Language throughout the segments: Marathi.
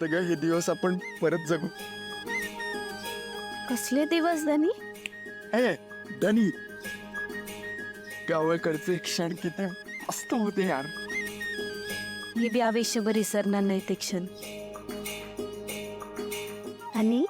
होतं ग हे दिवस आपण परत जगू. कसले दिवस धनी? ए धनी, गावाकडचे क्षण किती मस्त होते यार. मी बी आयुष्यभर विसरणार नाही ते क्षण. आणि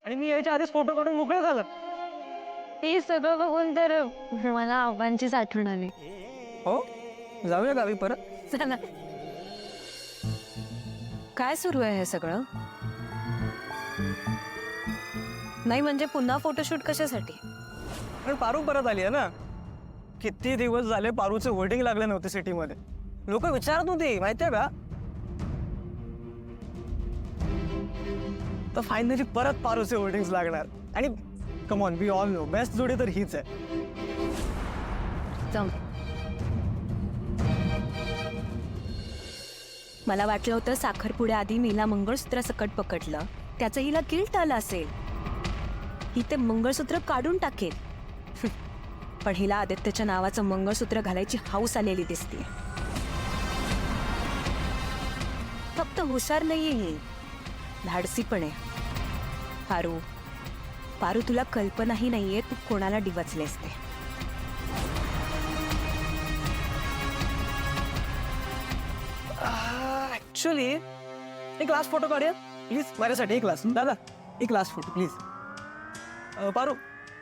आणि मी याच्या आधीच फोटो काढून मोकळं झालं. ते सगळं बघून तर मला आव्हानचीच आठवण आली. हो, जाऊया गावी परत. चला. काय सुरू आहे हे सगळं? नाही म्हणजे पुन्हा फोटोशूट कशासाठी? पण पारू परत आली आहे ना. किती दिवस झाले पारूचे होर्डिंग लागले नव्हते सिटीमध्ये. लोक विचारत होती माहितीये का. तर फायनली परत पारूचे होर्डिंग लागणार. आणि come on, we all know best जोडी तर हीच आहे. मला वाटलं होतं साखरपुड्याआधी मीला मंगळसूत्र सकट पकडलं त्याचं हिला गिल्ट आलं असेल. ही ते मंगळसूत्र काढून टाकेल. पण हिला आदित्यच्या नावाचं मंगळसूत्र घालायची हौस आलेली दिसते. फक्त हुशार नाहीये ही, धाडसी पण आहे. पारू पारू तुला कल्पनाही नाहीये तू कोणाला डिवचले असते. ऍक्च्युली एक लास्ट फोटो काढूया प्लीज माझ्यासाठी. एक लास्ट दादा, एक लास्ट फोटो प्लीज. पारू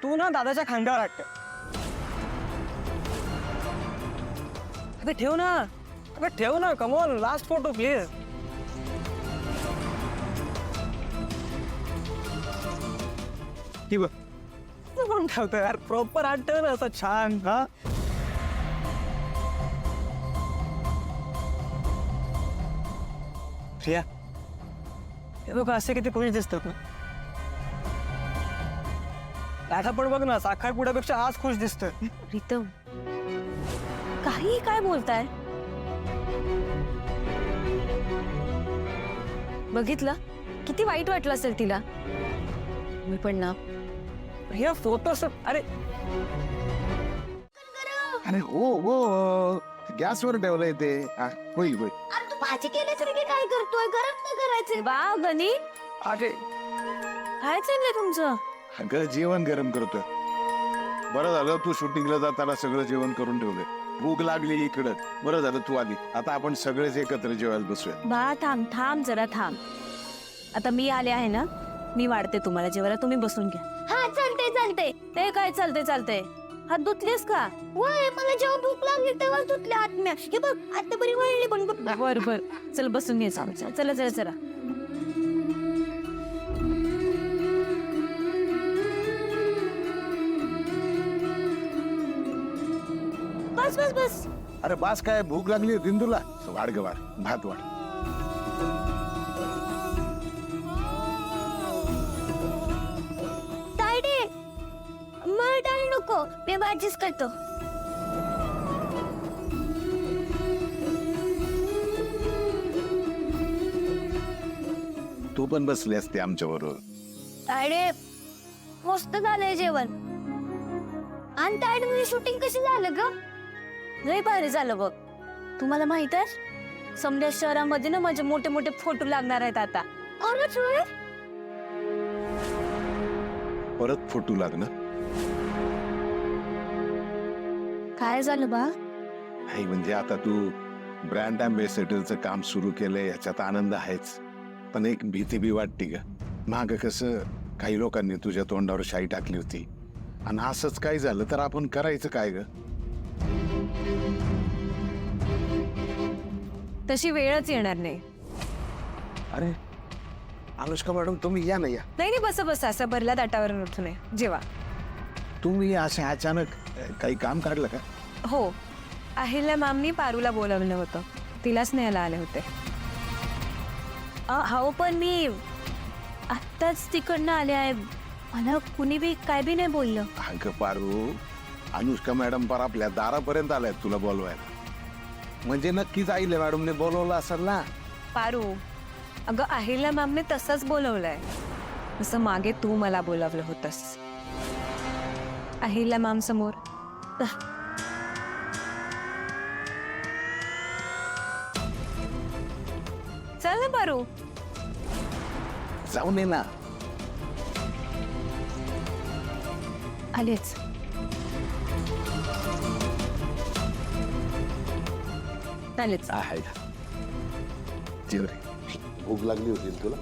तू ना दादाच्या खांद्यावर वाटत. अबे ठेव ना, अबे ठेव ना, come on last photo please. ठी बघ कोण ठेवतो यार, प्रॉपर आठव ना असं छान. हा प्रिया, हे बघ असे किती खुश दिसतात ना. आता पण बघ ना, साखरपुड्यापेक्षा आज खुश दिसतोय. प्रीतम काही काय बोलताय? बघितलं किती वाईट वाटलं असेल तिला. मी पण ना प्रिया फोटोस, अरे अरे हो हो, गॅसवर ठेवलंय ते. होईल होईल. अरे तू भाजी केल्यासारखे काय करतोय? गरम नाही करायचे. वा गणी, अरे काय चाललंय तुमचं? अगं जेवण गरम करतोय. बरं झालं तू शूटिंगला जाताना सगळं जेवण करून ठेवलंय. भूक लागली इकडं. बरं झालं तू आली. आता आपण सगळेच एकत्र जेवायला बसूया. बा थांब थांब जरा थांब. आता मी आले आहे ना, मी वाढते तुम्हाला जेवायला. तुम्ही बसून घ्या. हा चालते चालते. ते काय चालते चालते? हात धुतलेस का? वय मला जेव्हा भूक लागली तेव्हा धुतले हात मी. हे बघ आता बरी वळली पण. बर बर चल बसून घे. चला चला चला. बस बस बस. अरे बास काय, भूक लागली दिंदूला. वाढ ग वाढ, भात वाढ. तायडे मळ डाळ नको, मी भाजीच करतो. तू पण बसली असते आमच्या बरोबर. अरे मस्त झालंय जेवण. आणि तायडे शूटिंग कशी झालं ग? लय भारी झालं बघ. तुम्हाला माहित आहे समजा शहरामध्ये ना माझे मोठे मोठे फोटो लागणार आहेत आता. परत फोटो लागणार. काय झालं बा? नाही म्हणजे आता तू ब्रँड अँबॅसेडरचं काम सुरू केलंय याच्यात आनंद आहेच, पण एक भीती बी वाटते ग. माग कसं काही लोकांनी तुझ्या तोंडावर शाई टाकली होती, आणि असंच काय झालं तर आपण करायचं काय ग? तशी वेळच येणार नाही. अरे अनुष्का मॅडम तुम्ही या ना या. नाही नाही बसा बसा, असं भरल्या ताटावरून उठू नये. जेवा. तुम्ही असे अचानक काही काम काढलं का? हो, अहिल्या मॅमनी पारूला बोलावलं होतं, तिलाच न्यायला आले होते. हो पण मी आत्ताच तिकडनं आले आहे, मला कुणी बी काय बी नाही बोललं. अगं पारू, अनुष्का मॅडम पर आपल्या दारापर्यंत आल्यात तुला बोलवायला, म्हणजे नक्कीच आईले मॅडमने बोलवलं असेल ना. पारू, अगं अहिल्या मॅमने तसंच बोलवलंय जसं मागे तू मला बोलावलं होतंस अहिल्या मॅम समोर. चल ना पारू. जाऊन ये ना. आलेच. आलेच. आहे जेव रे, भूक लागली होती ना तुला?